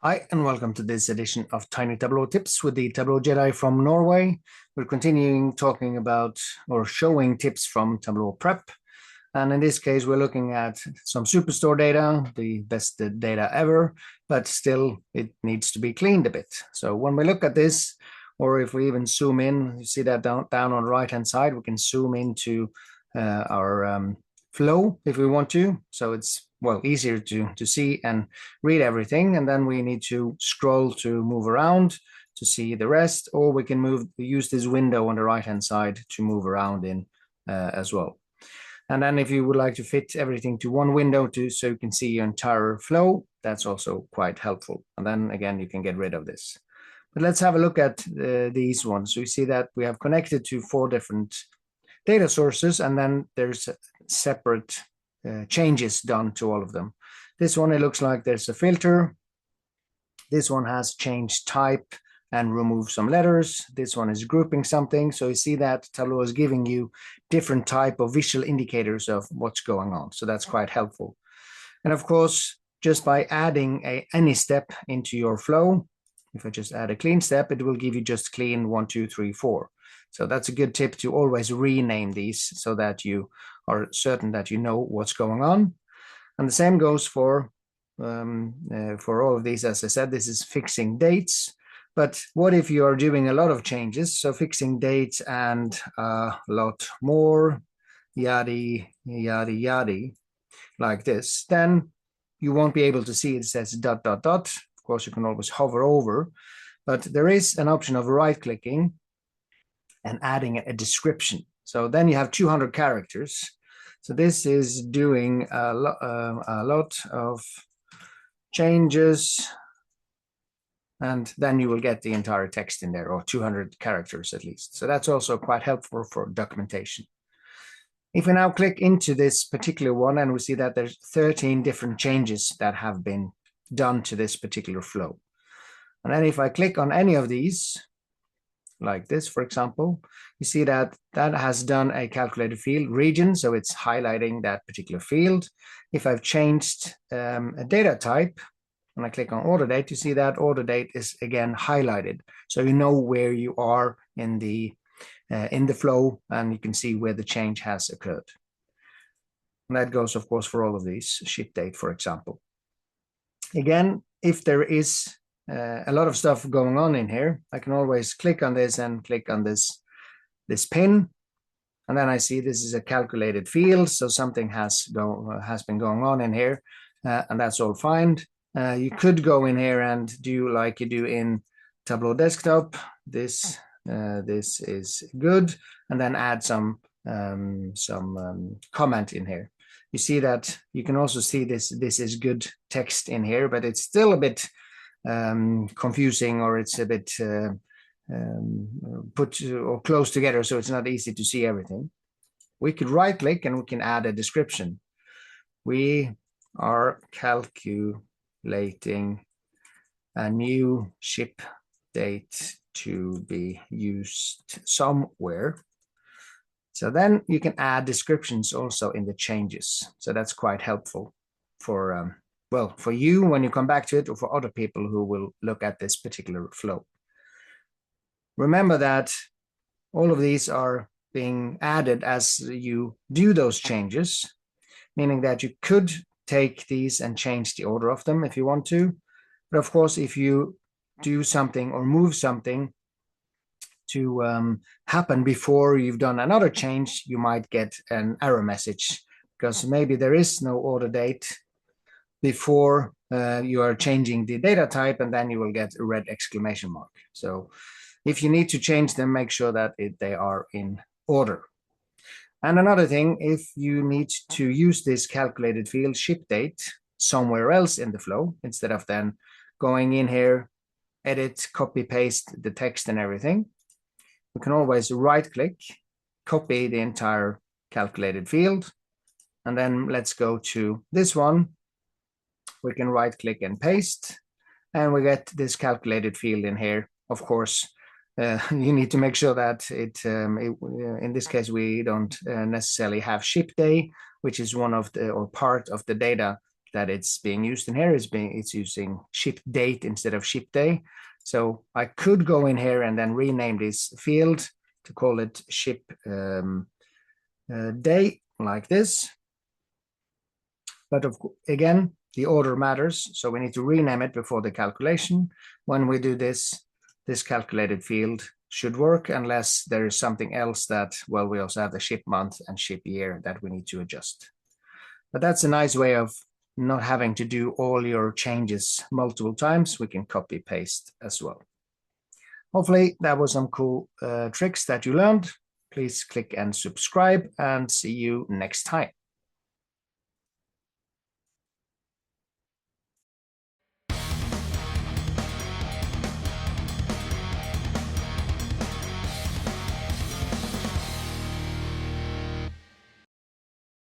Hi, and welcome to this edition of Tiny Tableau Tips with the Tableau Jedi from Norway. We're continuing talking about or showing tips from Tableau Prep. And in this case, we're looking at some Superstore data, the best data ever, but still it needs to be cleaned a bit. So when we look at this, or if we even zoom in, you see that down on the right-hand side, we can zoom into our flow if we want to. So it's easier to see and read everything, and then we need to scroll to move around to see the rest, or we can use this window on the right hand side to move around in as well. And then if you would like to fit everything to one window so you can see your entire flow, that's also quite helpful. And then again, you can get rid of this. But let's have a look at these ones. So you see that we have connected to 4 different data sources, and then there's separate changes done to all of them. This one, it looks like there's a filter. This one has changed type and removed some letters. This one is grouping something. So you see that Tableau is giving you different type of visual indicators of what's going on. So that's quite helpful. And of course, just by adding any step into your flow, if I just add a clean step, it will give you just clean 1, 2, 3, 4. So that's a good tip to always rename these so that you are certain that you know what's going on. And the same goes for all of these. As I said, this is fixing dates. But what if you are doing a lot of changes? So fixing dates and a lot more, yada, yada, yada, like this. Then you won't be able to see it says ... Of course, you can always hover over, but there is an option of right-clicking and adding a description. So then you have 200 characters. So this is doing a lot of changes, and then you will get the entire text in there, or 200 characters at least. So that's also quite helpful for documentation. If we now click into this particular one, and we see that there's 13 different changes that have been done to this particular flow. And then if I click on any of these, like this, for example, you see that has done a calculated field region, so it's highlighting that particular field. If I've changed a data type, and I click on order date, you see that order date is again highlighted, so you know where you are in the flow, and you can see where the change has occurred. And that goes, of course, for all of these. Ship date, for example. Again, if there is a lot of stuff going on in here, I can always click on this and click on this pin, and then I see this is a calculated field, so something has been going on in here, and that's all fine. You could go in here and do like you do in Tableau Desktop. This is good, and then add some comment in here. You see that you can also see this is good text in here, but it's still a bit confusing, or it's a bit put or close together, so it's not easy to see everything. We could right click and we can add a description. We are calculating a new ship date to be used somewhere. So then you can add descriptions also in the changes. So that's quite helpful for for you when you come back to it, or for other people who will look at this particular flow. Remember that all of these are being added as you do those changes, meaning that you could take these and change the order of them if you want to. But of course, if you do something or move something to happen before you've done another change, you might get an error message, because maybe there is no order date before you are changing the data type, and then you will get a red exclamation mark. So if you need to change them, make sure that they are in order. And another thing, if you need to use this calculated field ship date somewhere else in the flow, instead of then going in here, edit, copy, paste the text and everything, you can always right click, copy the entire calculated field, and then let's go to this one. We can right click and paste, and we get this calculated field in here. Of course, you need to make sure that in this case, we don't necessarily have ship day, which is one of the, or part of the data that it's being used in here it's using ship date instead of ship day. So I could go in here and then rename this field to call it ship day, like this. But again, the order matters, so we need to rename it before the calculation. When we do this, this calculated field should work, unless there is something else that, well, we also have the ship month and ship year that we need to adjust. But that's a nice way of not having to do all your changes multiple times. We can copy paste as well. Hopefully that was some cool tricks that you learned. Please click and subscribe, and see you next time.